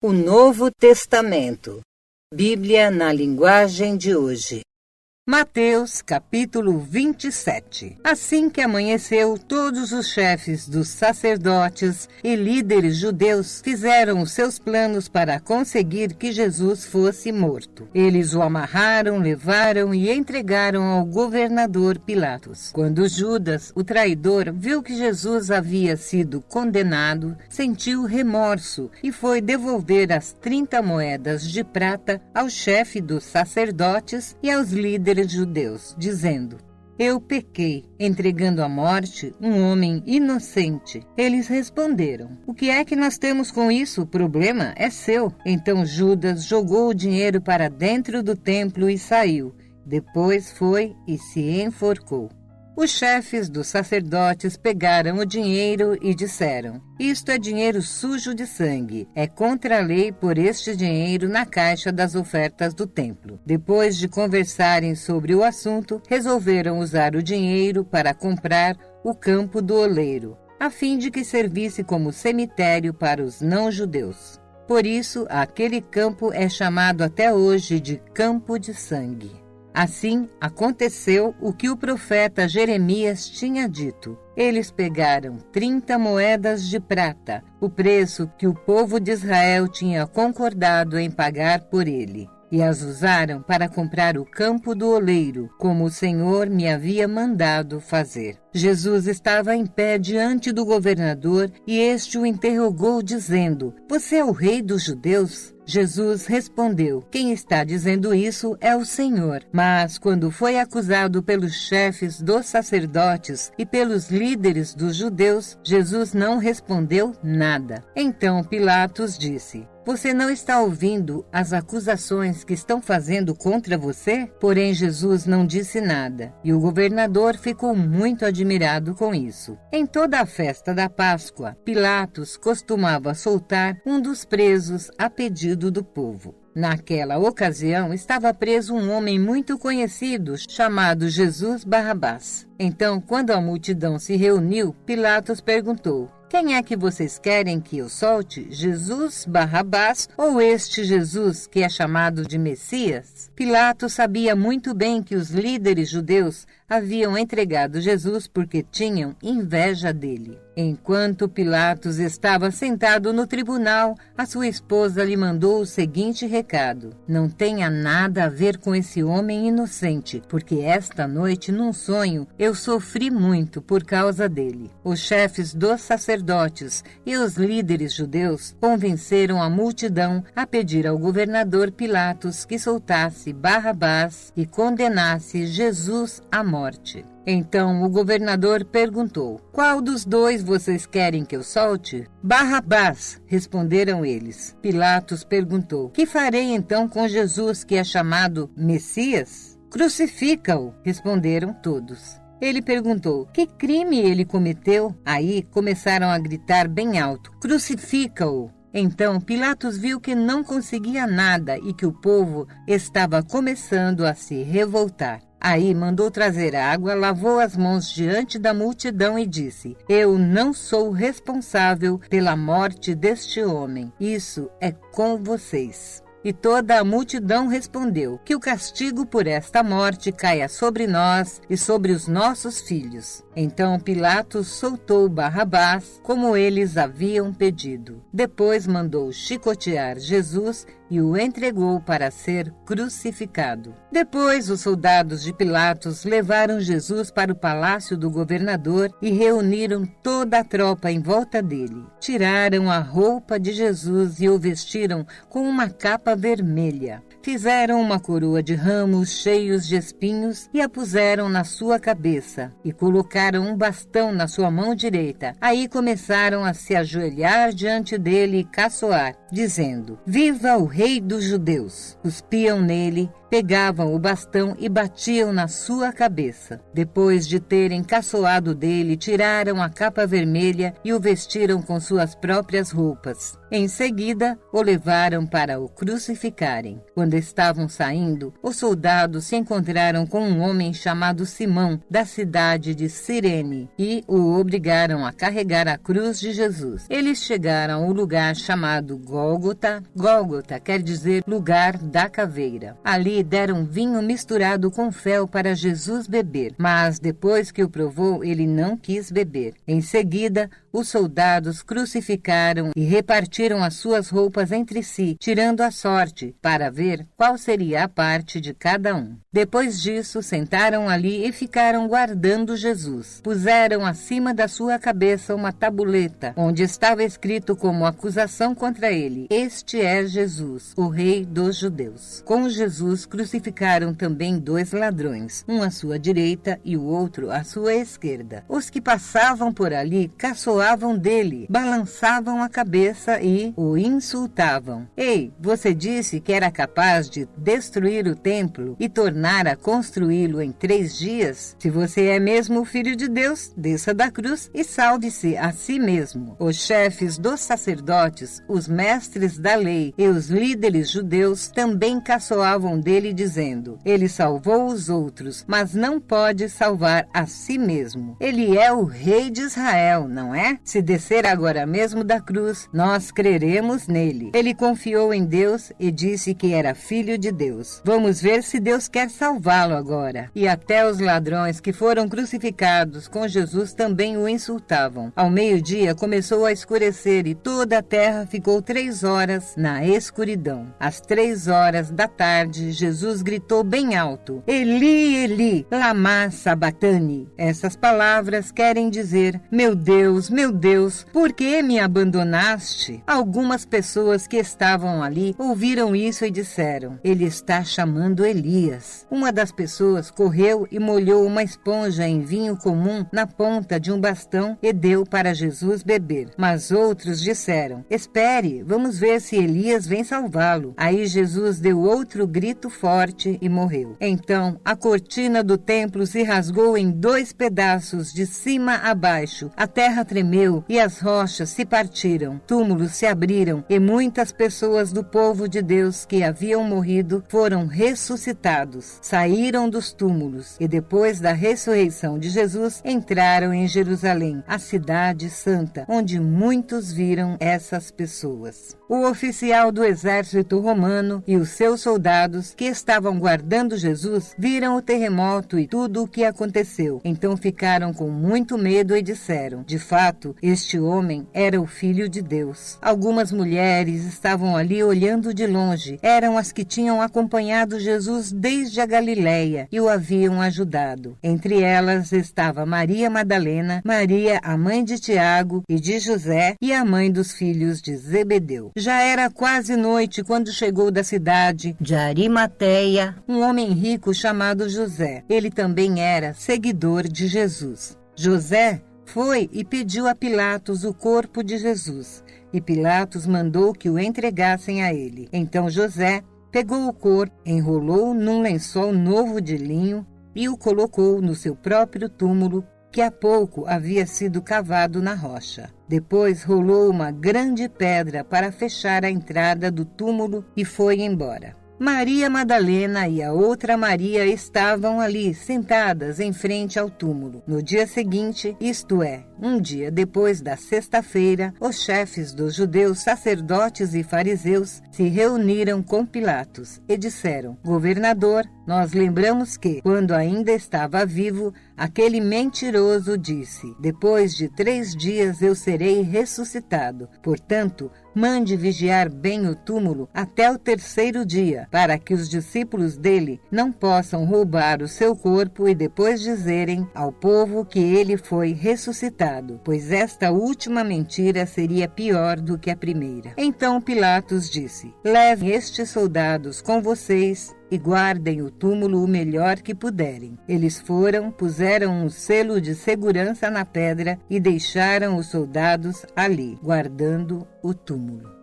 O Novo Testamento. Bíblia na linguagem de hoje. Mateus, capítulo 27. Assim que amanheceu, todos os chefes dos sacerdotes e líderes judeus fizeram os seus planos para conseguir que Jesus fosse morto. Eles o amarraram, levaram e entregaram ao governador Pilatos. Quando Judas, o traidor, viu que Jesus havia sido condenado, sentiu remorso e foi devolver as 30 moedas de prata ao chefe dos sacerdotes e aos líderes judeus, dizendo: eu pequei, entregando à morte um homem inocente. Eles responderam: o que é que nós temos com isso? O problema é seu. Então Judas jogou o dinheiro para dentro do templo e saiu. Depois foi e se enforcou. Os chefes dos sacerdotes pegaram o dinheiro e disseram: isto é dinheiro sujo de sangue. É contra a lei pôr este dinheiro na caixa das ofertas do templo. Depois de conversarem sobre o assunto, resolveram usar o dinheiro para comprar o campo do oleiro, a fim de que servisse como cemitério para os não-judeus. Por isso, aquele campo é chamado até hoje de Campo de Sangue. Assim, aconteceu o que o profeta Jeremias tinha dito. Eles pegaram 30 moedas de prata, o preço que o povo de Israel tinha concordado em pagar por ele, e as usaram para comprar o campo do oleiro, como o Senhor me havia mandado fazer. Jesus estava em pé diante do governador e este o interrogou, dizendo: você é o rei dos judeus? Jesus respondeu: quem está dizendo isso é o Senhor. Mas quando foi acusado pelos chefes dos sacerdotes e pelos líderes dos judeus, Jesus não respondeu nada. Então Pilatos disse: você não está ouvindo as acusações que estão fazendo contra você? Porém Jesus não disse nada, e o governador ficou muito admirado com isso. Em toda a festa da Páscoa, Pilatos costumava soltar um dos presos a pedido do povo. Naquela ocasião, estava preso um homem muito conhecido, chamado Jesus Barrabás. Então, quando a multidão se reuniu, Pilatos perguntou: quem é que vocês querem que eu solte? Jesus Barrabás ou este Jesus que é chamado de Messias? Pilatos sabia muito bem que os líderes judeus haviam entregado Jesus porque tinham inveja dele. Enquanto Pilatos estava sentado no tribunal, a sua esposa lhe mandou o seguinte recado: não tenha nada a ver com esse homem inocente, porque esta noite, num sonho, eu sofri muito por causa dele. Os chefes dos sacerdotes e os líderes judeus convenceram a multidão a pedir ao governador Pilatos que soltasse Barrabás e condenasse Jesus à morte. Então o governador perguntou: qual dos dois vocês querem que eu solte? Barrabás, responderam eles. Pilatos perguntou: que farei então com Jesus que é chamado Messias? Crucifica-o, responderam todos. Ele perguntou: que crime ele cometeu? Aí começaram a gritar bem alto: crucifica-o! Então Pilatos viu que não conseguia nada e que o povo estava começando a se revoltar. Aí mandou trazer água, lavou as mãos diante da multidão e disse: eu não sou responsável pela morte deste homem. Isso é com vocês. E toda a multidão respondeu: que o castigo por esta morte caia sobre nós e sobre os nossos filhos. Então Pilatos soltou Barrabás, como eles haviam pedido. Depois mandou chicotear Jesus e o entregou para ser crucificado. Depois os soldados de Pilatos levaram Jesus para o palácio do governador e reuniram toda a tropa em volta dele. Tiraram a roupa de Jesus e o vestiram com uma capa vermelha. Fizeram uma coroa de ramos cheios de espinhos e a puseram na sua cabeça e colocaram um bastão na sua mão direita. Aí começaram a se ajoelhar diante dele e caçoar, dizendo: viva o rei dos judeus! Cuspiam nele pegavam o bastão e batiam na sua cabeça. Depois de terem caçoado dele, tiraram a capa vermelha e o vestiram com suas próprias roupas. Em seguida, o levaram para o crucificarem. Quando estavam saindo, os soldados se encontraram com um homem chamado Simão, da cidade de Cirene, e o obrigaram a carregar a cruz de Jesus. Eles chegaram ao lugar chamado Gólgota. Gólgota quer dizer lugar da caveira. Ali deram vinho misturado com fel para Jesus beber, mas depois que o provou, ele não quis beber. Em seguida, os soldados crucificaram e repartiram as suas roupas entre si, tirando a sorte, para ver qual seria a parte de cada um. Depois disso, sentaram ali e ficaram guardando Jesus. Puseram acima da sua cabeça uma tabuleta, onde estava escrito como acusação contra ele: "Este é Jesus, o Rei dos Judeus." Com Jesus crucificaram também 2 ladrões, um à sua direita e o outro à sua esquerda. Os que passavam por ali caçoavam dele, balançavam a cabeça e o insultavam. "Ei, você disse que era capaz de destruir o templo e tornar a construí-lo em 3 dias? Se você é mesmo o Filho de Deus, desça da cruz e salve-se a si mesmo." Os chefes dos sacerdotes, os mestres da lei e os líderes judeus também caçoavam dele, dizendo: "Ele salvou os outros, mas não pode salvar a si mesmo. Ele é o Rei de Israel, não é? Se descer agora mesmo da cruz, nós creremos nele." Ele confiou em Deus e disse que era filho de Deus. Vamos ver se Deus quer salvá-lo agora. E até os ladrões que foram crucificados com Jesus também o insultavam. Ao meio-dia começou a escurecer e toda a terra ficou 3 horas na escuridão. Às 3 horas da tarde, Jesus gritou bem alto: "Eli, Eli, lama sabachthani." Essas palavras querem dizer: meu Deus, por que me abandonaste?" Algumas pessoas que estavam ali ouviram isso e disseram: "Ele está chamando Elias." Uma das pessoas correu e molhou uma esponja em vinho comum na ponta de um bastão e deu para Jesus beber. Mas outros disseram: "Espere, vamos ver se Elias vem salvá-lo." Aí Jesus deu outro grito forte e morreu. Então a cortina do templo se rasgou em 2 pedaços de cima a baixo. A terra tremeu e as rochas se partiram. Túmulos se abriram e muitas pessoas do povo de Deus que haviam morrido foram ressuscitados. Saíram dos túmulos e depois da ressurreição de Jesus entraram em Jerusalém, a cidade santa, onde muitos viram essas pessoas. O oficial do exército romano e os seus soldados que estavam guardando Jesus viram o terremoto e tudo o que aconteceu. Então ficaram com muito medo e disseram: "De fato, este homem era o Filho de Deus." Algumas mulheres estavam ali olhando de longe. Eram as que tinham acompanhado Jesus desde a Galileia e o haviam ajudado. Entre elas estava Maria Madalena, Maria, a mãe de Tiago e de José, e a mãe dos filhos de Zebedeu. Já era quase noite quando chegou da cidade de Arimateia um homem rico chamado José. Ele também era seguidor de Jesus. José foi e pediu a Pilatos o corpo de Jesus, e Pilatos mandou que o entregassem a ele. Então José pegou o corpo, enrolou num lençol novo de linho e o colocou no seu próprio túmulo, que há pouco havia sido cavado na rocha. Depois rolou uma grande pedra para fechar a entrada do túmulo e foi embora. Maria Madalena e a outra Maria estavam ali, sentadas em frente ao túmulo. No dia seguinte, isto é, um dia depois da sexta-feira, os chefes dos judeus, sacerdotes e fariseus, se reuniram com Pilatos e disseram: "Governador, nós lembramos que, quando ainda estava vivo, aquele mentiroso disse: 'Depois de 3 dias eu serei ressuscitado.' Portanto, mande vigiar bem o túmulo até o 3º dia, para que os discípulos dele não possam roubar o seu corpo e depois dizerem ao povo que ele foi ressuscitado, pois esta última mentira seria pior do que a primeira." Então Pilatos disse: "Levem estes soldados com vocês e guardem o túmulo o melhor que puderem." Eles foram, puseram um selo de segurança na pedra e deixaram os soldados ali, guardando o túmulo.